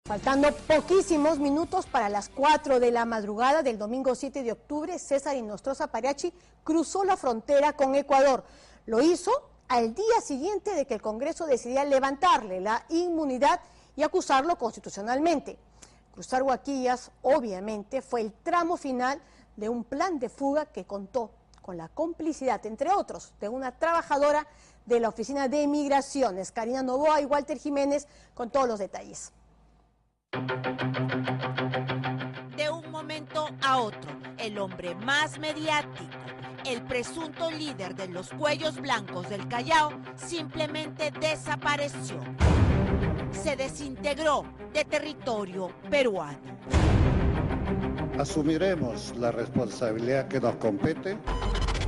Faltando poquísimos minutos para las 4 de la madrugada del domingo 7 de octubre, César Inostroza Parachi cruzó la frontera con Ecuador. Lo hizo al día siguiente de que el Congreso decidía levantarle la inmunidad y acusarlo constitucionalmente. Cruzar Huaquillas, obviamente, fue el tramo final de un plan de fuga que contó con la complicidad, entre otros, de una trabajadora de la Oficina de Migraciones, Karina Novoa y Walter Jiménez, con todos los detalles. De un momento a otro, el hombre más mediático, el presunto líder de los cuellos blancos del Callao, simplemente desapareció. Se desintegró de territorio peruano. Asumiremos la responsabilidad que nos compete.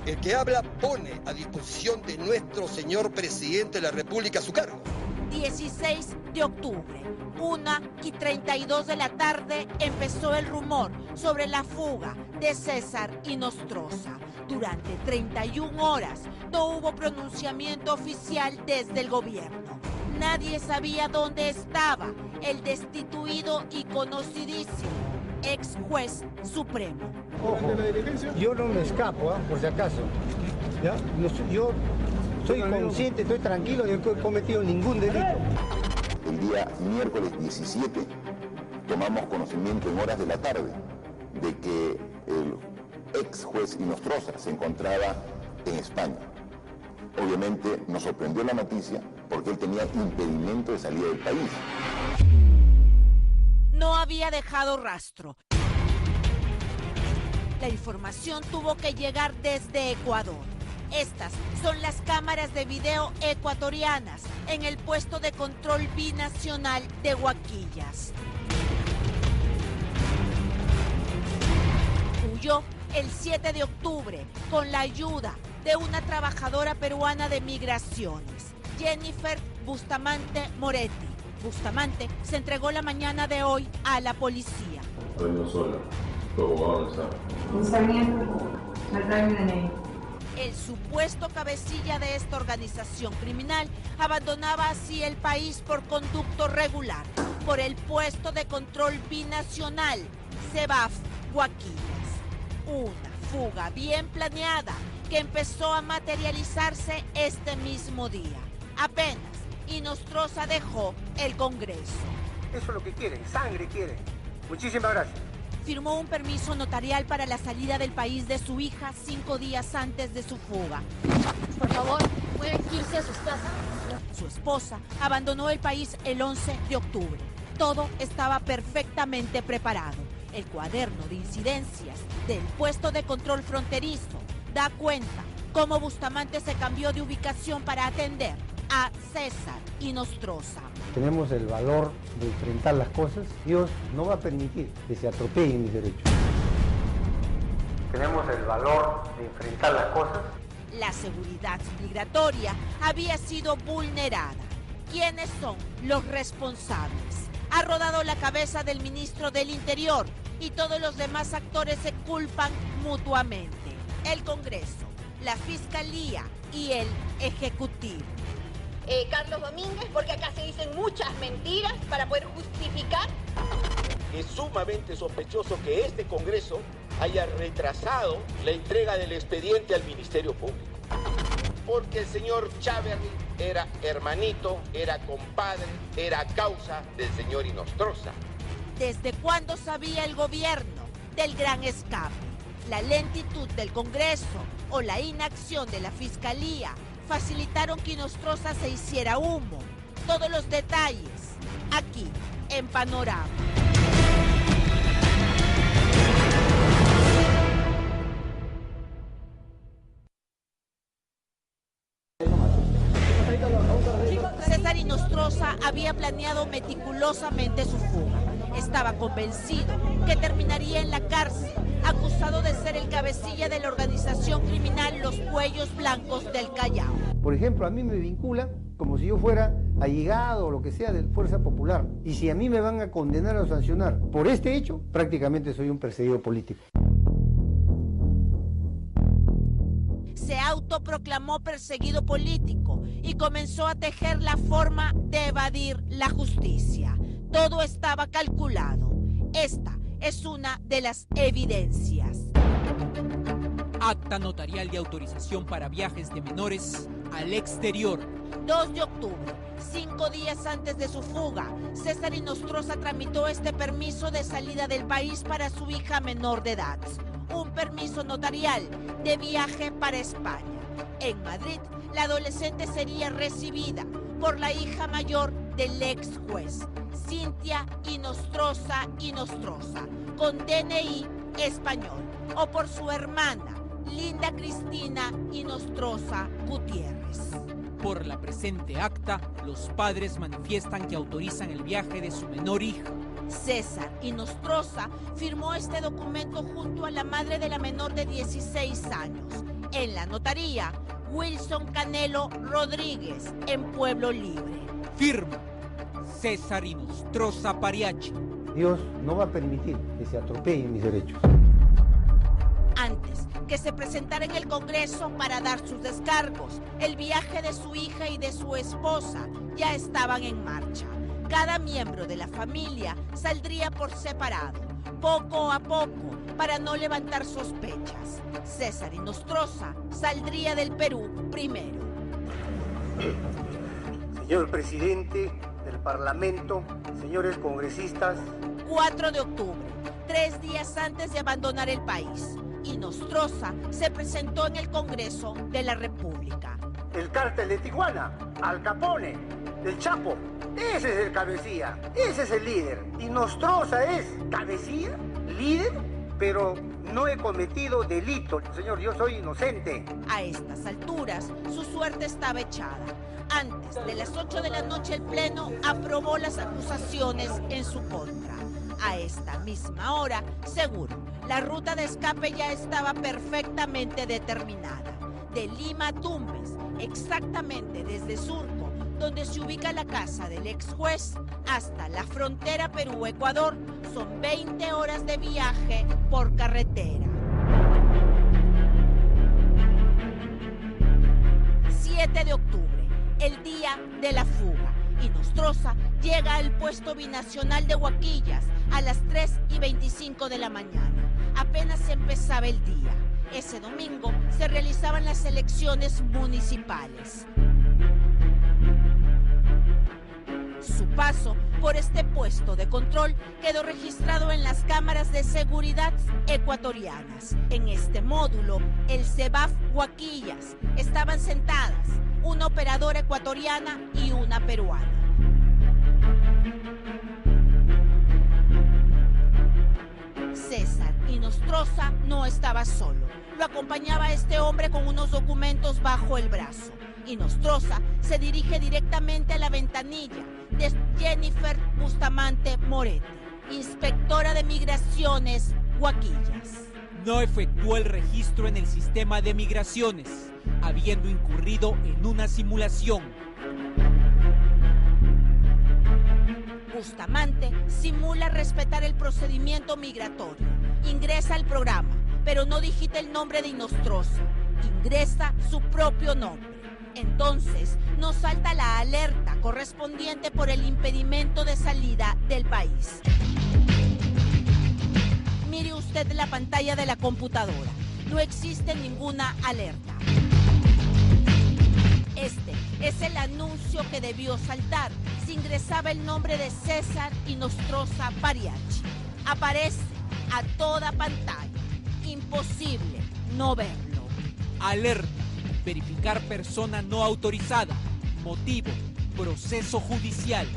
El que habla pone a disposición de nuestro señor presidente de la República su cargo. 16 de octubre, 1:32 de la tarde, empezó el rumor sobre la fuga de César Inostroza. Durante 31 horas no hubo pronunciamiento oficial desde el gobierno. Nadie sabía dónde estaba el destituido y conocidísimo ex juez supremo. Ojo, yo no me escapo, por si acaso. ¿Ya? Yo soy consciente, estoy tranquilo, yo no he cometido ningún delito. El día miércoles 17 tomamos conocimiento en horas de la tarde de que el ex juez Inostroza se encontraba en España. Obviamente nos sorprendió la noticia porque él tenía impedimento de salida del país. No había dejado rastro. La información tuvo que llegar desde Ecuador. Estas son las cámaras de video ecuatorianas en el puesto de control binacional de Huaquillas. Huyó el 7 de octubre con la ayuda de una trabajadora peruana de migraciones, Jennifer Bustamante Moretti. Bustamante se entregó la mañana de hoy a la policía. Vengo sola. Tu abogado no está. El supuesto cabecilla de esta organización criminal abandonaba así el país por conducto regular, por el puesto de control binacional, CEBAF Huaquillas. Una fuga bien planeada que empezó a materializarse este mismo día. Apenas Inostroza dejó el Congreso. Eso es lo que quieren, sangre quieren. Muchísimas gracias. Firmó un permiso notarial para la salida del país de su hija 5 días antes de su fuga. Por favor, ¿pueden irse a sus casas? Su esposa abandonó el país el 11 de octubre. Todo estaba perfectamente preparado. El cuaderno de incidencias del puesto de control fronterizo da cuenta cómo Bustamante se cambió de ubicación para atender a César Inostroza. Tenemos el valor de enfrentar las cosas. Dios no va a permitir que se atropellen mis derechos. Tenemos el valor de enfrentar las cosas. La seguridad migratoria había sido vulnerada. ¿Quiénes son los responsables? Ha rodado la cabeza del ministro del Interior y todos los demás actores se culpan mutuamente. El Congreso, la Fiscalía y el Ejecutivo. Carlos Domínguez, porque acá se dicen muchas mentiras para poder justificar. Es sumamente sospechoso que este Congreso haya retrasado la entrega del expediente al Ministerio Público. Porque el señor Cháverri era hermanito, era compadre, era causa del señor Inostroza. ¿Desde cuándo sabía el gobierno del gran escape? La lentitud del Congreso o la inacción de la Fiscalía facilitaron que Inostroza se hiciera humo. Todos los detalles aquí en Panorama. César Inostroza había planeado meticulosamente su fuga. Estaba convencido que terminaría en la cárcel, acusado de ser el cabecilla de la organización criminal Los Cuellos Blancos del Callao. Por ejemplo, a mí me vincula como si yo fuera allegado o lo que sea de Fuerza Popular. Y si a mí me van a condenar o sancionar por este hecho, prácticamente soy un perseguido político. Se autoproclamó perseguido político y comenzó a tejer la forma de evadir la justicia. Todo estaba calculado. Esta es una de las evidencias. Acta notarial de autorización para viajes de menores al exterior. 2 de octubre, 5 días antes de su fuga, César Inostroza tramitó este permiso de salida del país para su hija menor de edad. Un permiso notarial de viaje para España. En Madrid, la adolescente sería recibida por la hija mayor del ex juez, Cintia Inostroza, con DNI español, o por su hermana, Linda Cristina Inostroza Gutiérrez. Por la presente acta, los padres manifiestan que autorizan el viaje de su menor hija. César Inostroza firmó este documento junto a la madre de la menor de 16 años, en la notaría Wilson Canelo Rodríguez, en Pueblo Libre. Firma César Inostroza Pariachi. Dios no va a permitir que se atropellen mis derechos. Antes que se presentara en el Congreso para dar sus descargos, el viaje de su hija y de su esposa ya estaban en marcha. Cada miembro de la familia saldría por separado, poco a poco, para no levantar sospechas. César Inostroza saldría del Perú primero. Señor presidente del Parlamento, señores congresistas. 4 de octubre, 3 días antes de abandonar el país, Inostroza se presentó en el Congreso de la República. El cártel de Tijuana, Al Capone, el Chapo, ese es el cabecilla, ese es el líder. Inostroza es cabecilla, líder, pero no he cometido delito. Señor, yo soy inocente. A estas alturas, su suerte estaba echada. Antes de las 8 de la noche, el Pleno aprobó las acusaciones en su contra. A esta misma hora, seguro, la ruta de escape ya estaba perfectamente determinada. De Lima a Tumbes, exactamente desde Surco, donde se ubica la casa del ex juez, hasta la frontera Perú-Ecuador, son 20 horas de viaje por carretera. 7 de octubre, el día de la fuga. Inostroza llega al puesto binacional de Huaquillas a las 3:25 de la mañana. Apenas empezaba el día. Ese domingo se realizaban las elecciones municipales. Su paso por este puesto de control quedó registrado en las cámaras de seguridad ecuatorianas. En este módulo, el CEBAF Huaquillas, estaban sentadas una operadora ecuatoriana y una peruana. César Inostroza no estaba solo. Lo acompañaba este hombre con unos documentos bajo el brazo. Inostroza se dirige directamente a la ventanilla de Jennifer Bustamante Moretti, inspectora de migraciones Huaquillas. No efectuó el registro en el sistema de migraciones, habiendo incurrido en una simulación. Bustamante simula respetar el procedimiento migratorio. Ingresa al programa, pero no digita el nombre de Inostroza. Ingresa su propio nombre. Entonces nos salta la alerta correspondiente por el impedimento de salida del país. Mire usted la pantalla de la computadora. No existe ninguna alerta. Este es el anuncio que debió saltar si ingresaba el nombre de César Inostroza Pariachi. Aparece a toda pantalla. Imposible no verlo. Alerta. Verificar persona no autorizada. Motivo. Proceso judicial.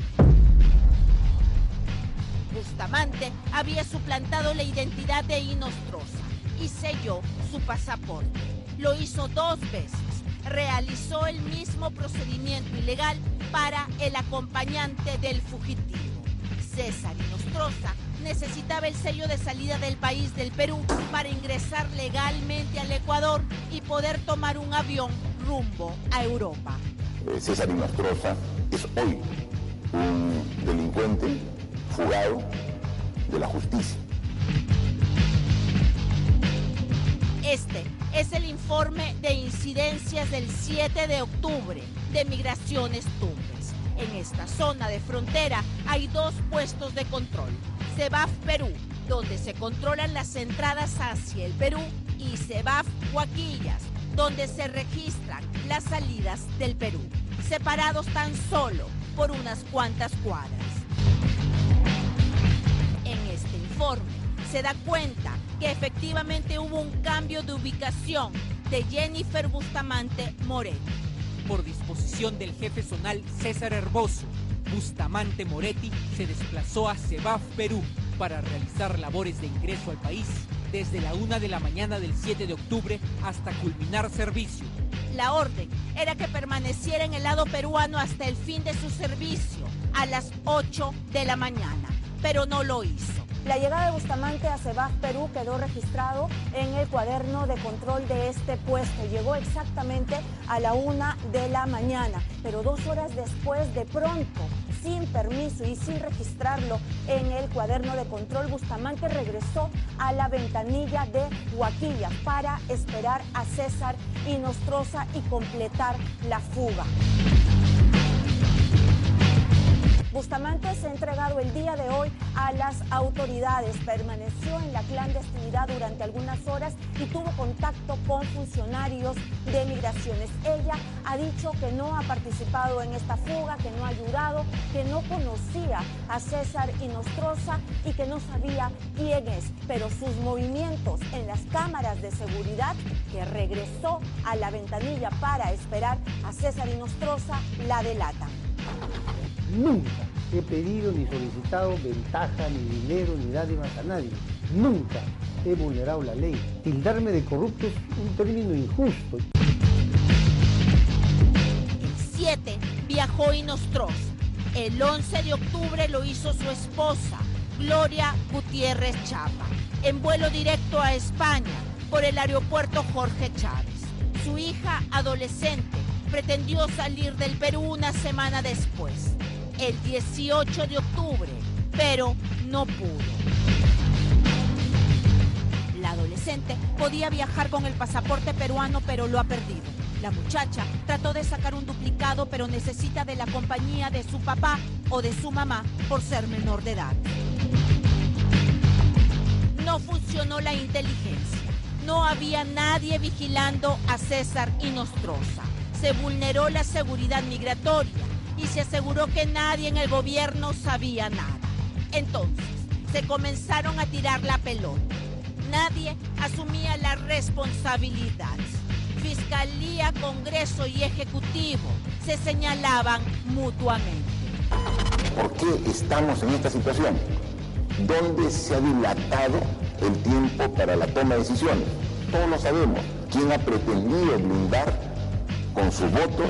Bustamante había suplantado la identidad de Inostroza y selló su pasaporte. Lo hizo 2 veces. Realizó el mismo procedimiento ilegal para el acompañante del fugitivo. César Inostroza necesitaba el sello de salida del país del Perú para ingresar legalmente al Ecuador y poder tomar un avión rumbo a Europa. César Inostroza es hoy un delincuente fugado de la justicia. Este es el informe de incidencias del 7 de octubre de Migraciones Tumbes. En esta zona de frontera hay dos puestos de control. CEBAF Perú, donde se controlan las entradas hacia el Perú, y CEBAF Huaquillas, donde se registran las salidas del Perú, separados tan solo por unas cuantas cuadras. En este informe se da cuenta que efectivamente hubo un cambio de ubicación de Jennifer Bustamante Moretti. Por disposición del jefe zonal César Herboso, Bustamante Moretti se desplazó a CEBAF Perú para realizar labores de ingreso al país desde la 1 de la mañana del 7 de octubre hasta culminar servicio. La orden era que permaneciera en el lado peruano hasta el fin de su servicio, a las 8 de la mañana, pero no lo hizo. La llegada de Bustamante a CEBAF Perú quedó registrado en el cuaderno de control de este puesto. Llegó exactamente a la 1 de la mañana, pero 2 horas después, de pronto, sin permiso y sin registrarlo en el cuaderno de control, Bustamante regresó a la ventanilla de Huaquillas para esperar a César Inostroza y completar la fuga. Bustamante se ha entregado el día de hoy a las autoridades, permaneció en la clandestinidad durante algunas horas y tuvo contacto con funcionarios de migraciones. Ella ha dicho que no ha participado en esta fuga, que no ha ayudado, que no conocía a César Inostroza y que no sabía quién es, pero sus movimientos en las cámaras de seguridad, que regresó a la ventanilla para esperar a César Inostroza, la delatan. Nunca he pedido ni solicitado ventaja, ni dinero, ni dádivas a nadie. Nunca he vulnerado la ley. Tildarme de corrupto es un término injusto. El 7 viajó Inostroza. El 11 de octubre lo hizo su esposa, Gloria Gutiérrez Chapa, en vuelo directo a España por el aeropuerto Jorge Chávez. Su hija adolescente pretendió salir del Perú una semana después, el 18 de octubre, pero no pudo. La adolescente podía viajar con el pasaporte peruano, pero lo ha perdido. La muchacha trató de sacar un duplicado, pero necesita de la compañía de su papá o de su mamá por ser menor de edad. No funcionó la inteligencia. No había nadie vigilando a César Inostroza. Se vulneró la seguridad migratoria y se aseguró que nadie en el gobierno sabía nada. Entonces, se comenzaron a tirar la pelota. Nadie asumía la responsabilidad. Fiscalía, Congreso y Ejecutivo se señalaban mutuamente. ¿Por qué estamos en esta situación? ¿Dónde se ha dilatado el tiempo para la toma de decisiones? Todos lo sabemos. ¿Quién ha pretendido blindar con su voto,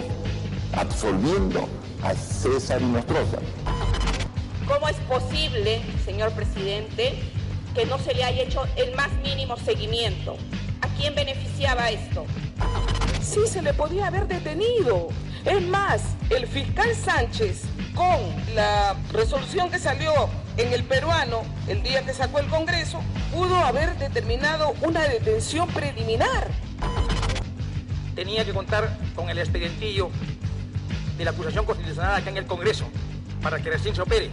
absolviendo a César Inostroza? ¿Cómo es posible, señor presidente, que no se le haya hecho el más mínimo seguimiento? ¿A quién beneficiaba esto? Sí, se le podía haber detenido. Es más, el fiscal Sánchez, con la resolución que salió en el peruano el día que sacó el Congreso, pudo haber determinado una detención preliminar. Tenía que contar con el expedientillo de la acusación constitucional acá en el Congreso para que recién se opere.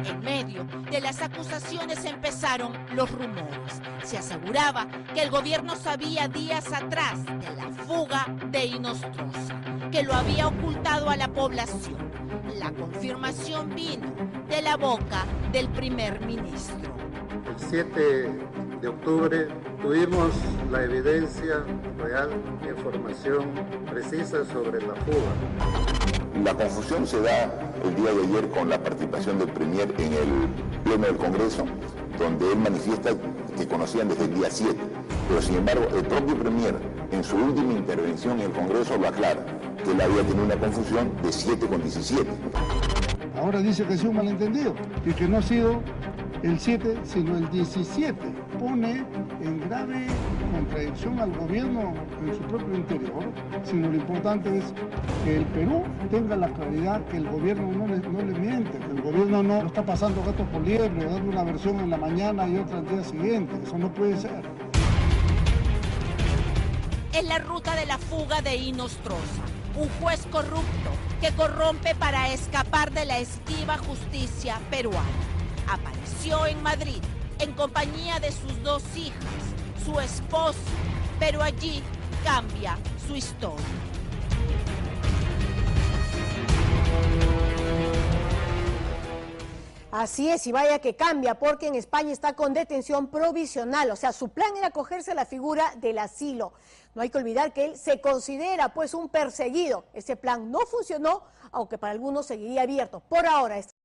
En medio de las acusaciones empezaron los rumores. Se aseguraba que el gobierno sabía días atrás de la fuga de Inostroza, que lo había ocultado a la población. La confirmación vino de la boca del primer ministro. El 7 de octubre tuvimos la evidencia real, información precisa sobre la fuga. La confusión se da el día de ayer con la participación del Premier en el Pleno del Congreso, donde él manifiesta que conocían desde el día 7. Pero sin embargo, el propio Premier, en su última intervención en el Congreso, lo aclara, que él había tenido una confusión de 7 con 17. Ahora dice que es un malentendido y que no ha sido el 7, sino el 17. Pone en grave contradicción al gobierno en su propio interior, sino lo importante es que el Perú tenga la claridad que el gobierno no le miente, que el gobierno no está pasando gato por liebre, dando una versión en la mañana y otra al día siguiente. Eso no puede ser. En la ruta de la fuga de Inostroza, un juez corrupto que corrompe para escapar de la esquiva justicia peruana. Apareció en Madrid en compañía de sus 2 hijas, su esposo, pero allí cambia su historia. Así es, y vaya que cambia, porque en España está con detención provisional, o sea, su plan era acogerse a la figura del asilo. No hay que olvidar que él se considera pues un perseguido. Ese plan no funcionó, aunque para algunos seguiría abierto. Por ahora